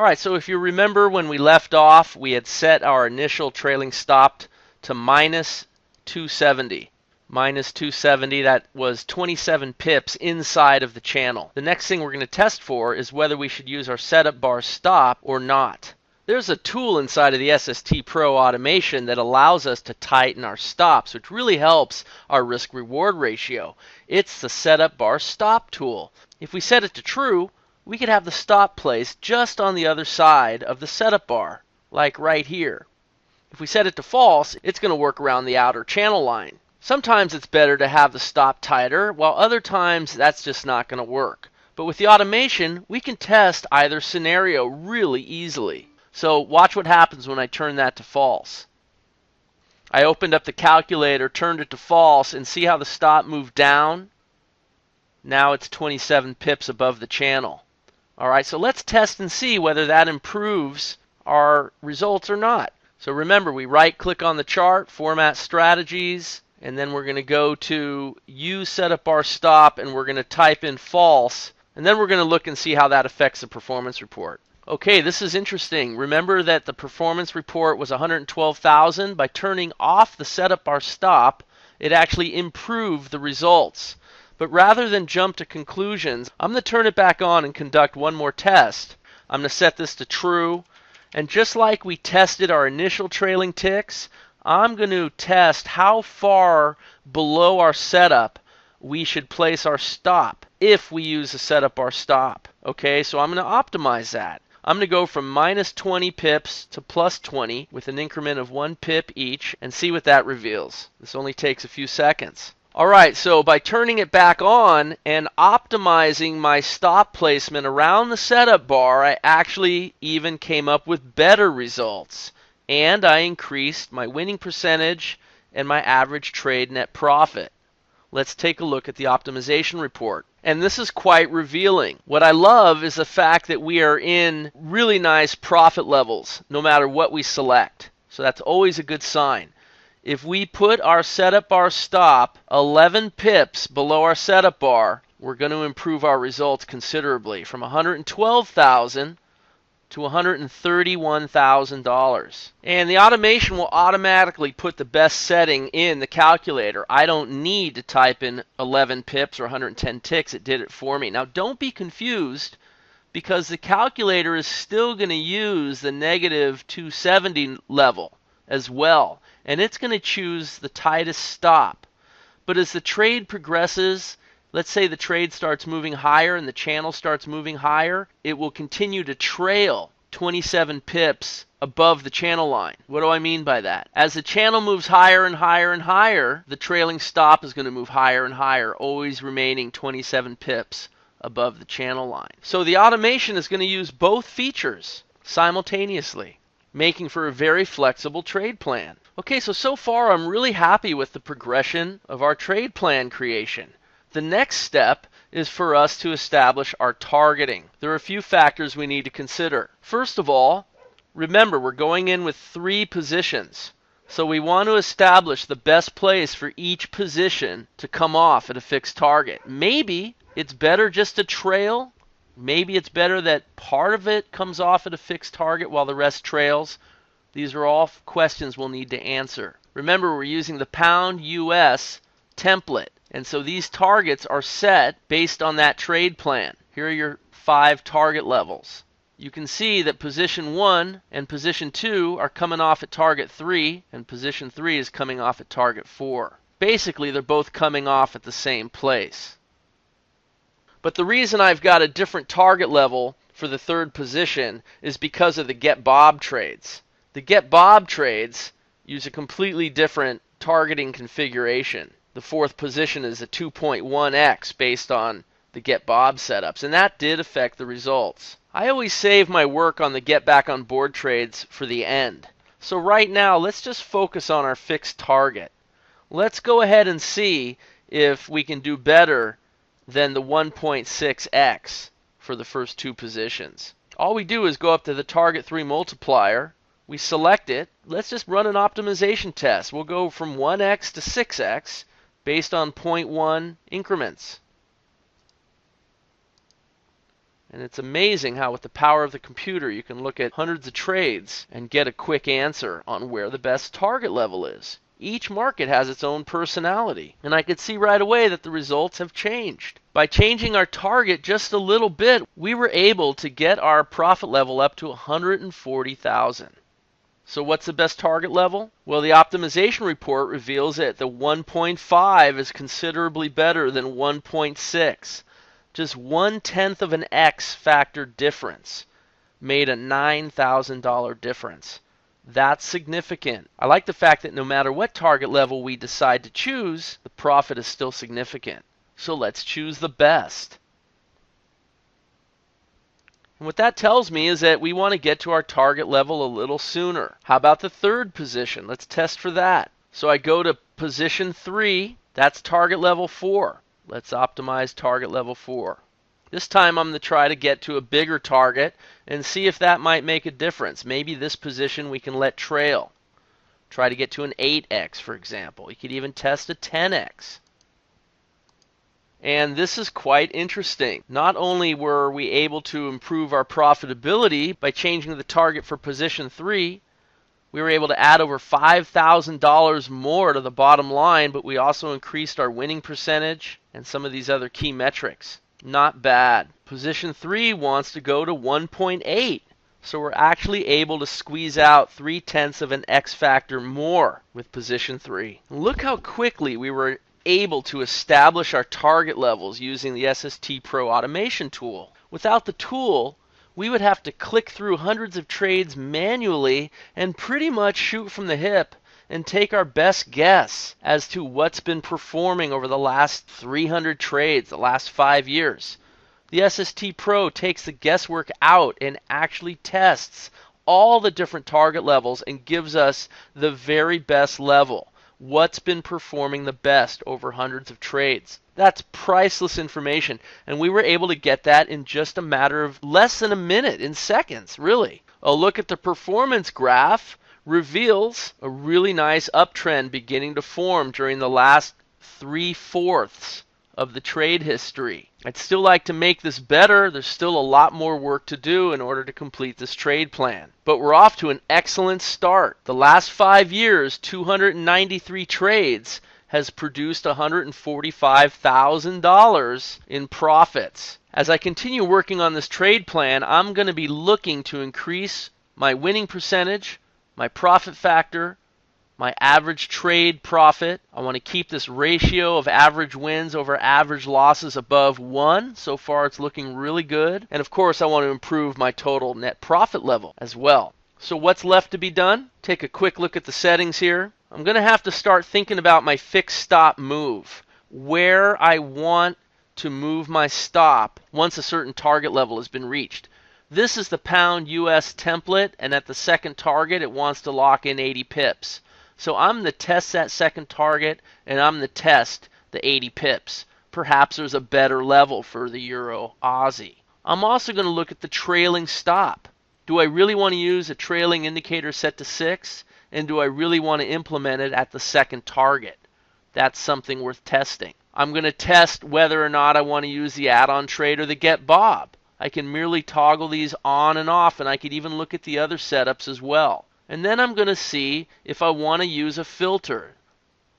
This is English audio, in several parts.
All right, so if you remember when we left off, we had set our initial trailing stop to minus 270. Minus 270, that was 27 pips inside of the channel. The next thing we're going to test for is whether we should use our setup bar stop or not. There's a tool inside of the SST Pro automation that allows us to tighten our stops, which really helps our risk-reward ratio. It's the setup bar stop tool. If we set it to true, we could have the stop placed just on the other side of the setup bar, like right here. If we set it to false, it's going to work around the outer channel line. Sometimes it's better to have the stop tighter, while other times that's just not going to work. But with the automation, we can test either scenario really easily. So watch what happens when I turn that to false. I opened up the calculator, turned it to false, and see how the stop moved down? Now it's 27 pips above the channel. Alright, so let's test and see whether that improves our results or not. So remember, we right-click on the chart, Format Strategies, and then we're going to go to Use Setup Bar Stop, and we're going to type in false, and then we're going to look and see how that affects the performance report. Okay, this is interesting. Remember that the performance report was 112,000. By turning off the setup bar stop, it actually improved the results. But rather than jump to conclusions, I'm going to turn it back on and conduct one more test. I'm going to set this to true. And just like we tested our initial trailing ticks, I'm going to test how far below our setup we should place our stop if we use a setup bar stop. Okay, so I'm going to optimize that. I'm going to go from minus 20 pips to plus 20 with an increment of 1 pip each and see what that reveals. This only takes a few seconds. Alright, so by turning it back on and optimizing my stop placement around the setup bar, I actually even came up with better results. And I increased my winning percentage and my average trade net profit. Let's take a look at the optimization report. And this is quite revealing. What I love is the fact that we are in really nice profit levels no matter what we select. So that's always a good sign. If we put our setup bar stop 11 pips below our setup bar, we're going to improve our results considerably from 112,000 to $131,000. And the automation will automatically put the best setting in the calculator. I don't need to type in 11 pips or 110 ticks. It did it for me. Now don't be confused, because the calculator is still going to use the negative 270 level as well. And it's going to choose the tightest stop. But as the trade progresses, let's say the trade starts moving higher and the channel starts moving higher, it will continue to trail 27 pips above the channel line. What do I mean by that? As the channel moves higher and higher and higher, the trailing stop is going to move higher and higher, always remaining 27 pips above the channel line. So the automation is going to use both features simultaneously, making for a very flexible trade plan. Okay, so far I'm really happy with the progression of our trade plan creation. The next step is for us to establish our targeting. There are a few factors we need to consider. First of all, remember we're going in with 3 positions. So we want to establish the best place for each position to come off at a fixed target. Maybe it's better just to trail. Maybe it's better that part of it comes off at a fixed target while the rest trails. These are all questions we'll need to answer. Remember, we're using the pound US template. And so these targets are set based on that trade plan. Here are your 5 target levels. You can see that position 1 and position 2 are coming off at target 3, and position 3 is coming off at target 4. Basically, they're both coming off at the same place. But the reason I've got a different target level for the 3rd position is because of the Get Bob trades. The Get Bob trades use a completely different targeting configuration. The 4th position is a 2.1x based on the Get Bob setups, and that did affect the results. I always save my work on the Get Back on Board trades for the end. So right now, let's just focus on our fixed target. Let's go ahead and see if we can do better than the 1.6x for the first 2 positions. All we do is go up to the target 3 multiplier. We select it. Let's just run an optimization test. We'll go from 1x to 6x based on 0.1 increments. And it's amazing how with the power of the computer you can look at hundreds of trades and get a quick answer on where the best target level is. Each market has its own personality, and I could see right away that the results have changed. By changing our target just a little bit, we were able to get our profit level up to 140,000. So what's the best target level? Well, the optimization report reveals that the 1.5 is considerably better than 1.6. Just 1/10 of an X factor difference made a $9,000 difference. That's significant. I like the fact that no matter what target level we decide to choose, the profit is still significant. So let's choose the best. And what that tells me is that we want to get to our target level a little sooner. How about the third position? Let's test for that. So I go to position 3, that's target level 4. Let's optimize target level 4. This time I'm going to try to get to a bigger target and see if that might make a difference. Maybe this position we can let trail. Try to get to an 8x, for example. You could even test a 10x. And this is quite interesting. Not only were we able to improve our profitability by changing the target for position 3, we were able to add over $5,000 more to the bottom line, but we also increased our winning percentage and some of these other key metrics. Not bad. Position 3 wants to go to 1.8. So we're actually able to squeeze out 3/10 of an X factor more with position 3. Look how quickly we were able to establish our target levels using the SST Pro automation tool. Without the tool, we would have to click through hundreds of trades manually and pretty much shoot from the hip and take our best guess as to what's been performing over the last 300 trades, the last 5 years. The SST Pro takes the guesswork out and actually tests all the different target levels and gives us the very best level. What's been performing the best over hundreds of trades. That's priceless information, and we were able to get that in just a matter of less than a minute, in seconds, really. A look at the performance graph reveals a really nice uptrend beginning to form during the last 3/4 of the trade history. I'd still like to make this better. There's still a lot more work to do in order to complete this trade plan. But we're off to an excellent start. The last 5 years, 293 trades has produced $145,000 in profits. As I continue working on this trade plan, I'm going to be looking to increase my winning percentage, my profit factor, my average trade profit. I want to keep this ratio of average wins over average losses above 1. So far it's looking really good. And of course I want to improve my total net profit level as well. So what's left to be done? Take a quick look at the settings here. I'm going to have to start thinking about my fixed stop move, where I want to move my stop once a certain target level has been reached. This is the pound US template, and at the second target it wants to lock in 80 pips. So I'm going to test that second target, and I'm going to test the 80 pips. Perhaps there's a better level for the Euro Aussie. I'm also going to look at the trailing stop. Do I really want to use a trailing indicator set to 6? And do I really want to implement it at the second target? That's something worth testing. I'm going to test whether or not I want to use the add-on trade or the get bob. I can merely toggle these on and off, and I could even look at the other setups as well. And then I'm going to see if I want to use a filter.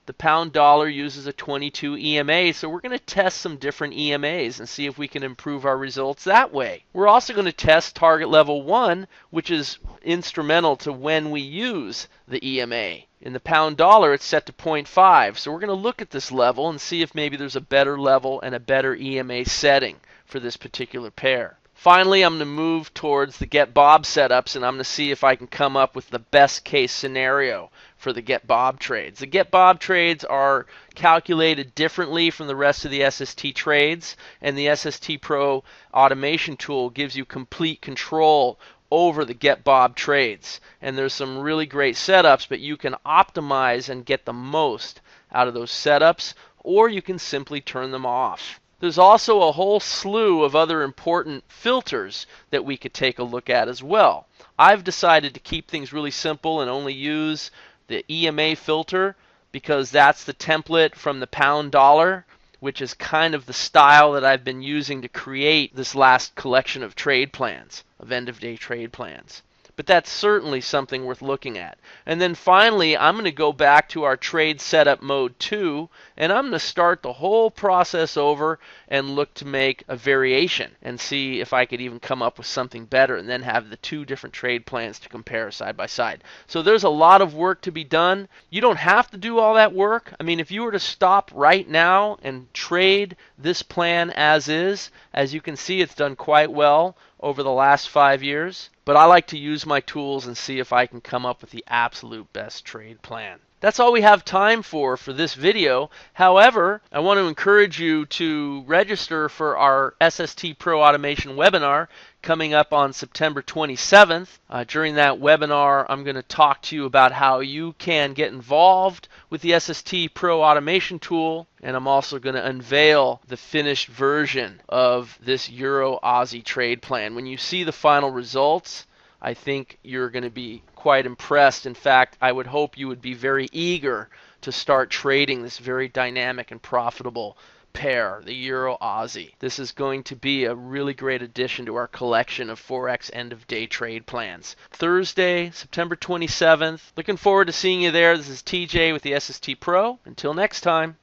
The pound dollar uses a 22 EMA, so we're going to test some different EMAs and see if we can improve our results that way. We're also going to test target level 1, which is instrumental to when we use the EMA. In the pound dollar, it's set to 0.5, so we're going to look at this level and see if maybe there's a better level and a better EMA setting for this particular pair. Finally, I'm going to move towards the Get Bob setups, and I'm going to see if I can come up with the best case scenario for the Get Bob trades. The Get Bob trades are calculated differently from the rest of the SST trades, and the SST Pro automation tool gives you complete control over the Get Bob trades. And there's some really great setups, but you can optimize and get the most out of those setups, or you can simply turn them off. There's also a whole slew of other important filters that we could take a look at as well. I've decided to keep things really simple and only use the EMA filter because that's the template from the pound dollar. which is kind of the style that I've been using to create this last collection of trade plans, of end-of-day trade plans. But that's certainly something worth looking at. And then finally, I'm going to go back to our trade setup mode 2, and I'm going to start the whole process over and look to make a variation and see if I could even come up with something better, and then have the two different trade plans to compare side by side. So there's a lot of work to be done. You don't have to do all that work. I mean, if you were to stop right now and trade this plan as is, as you can see, it's done quite well over the last 5 years. But I like to use my tools and see if I can come up with the absolute best trade plan. That's all we have time for this video. However, I want to encourage you to register for our SST Pro Automation webinar coming up on September 27th. During that webinar, I'm going to talk to you about how you can get involved with the SST Pro Automation tool, and I'm also going to unveil the finished version of this Euro-Aussie trade plan. When you see the final results, I think you're going to be quite impressed. In fact, I would hope you would be very eager to start trading this very dynamic and profitable pair, the Euro-Aussie. This is going to be a really great addition to our collection of Forex end-of-day trade plans. Thursday, September 27th. Looking forward to seeing you there. This is TJ with the SST Pro. Until next time.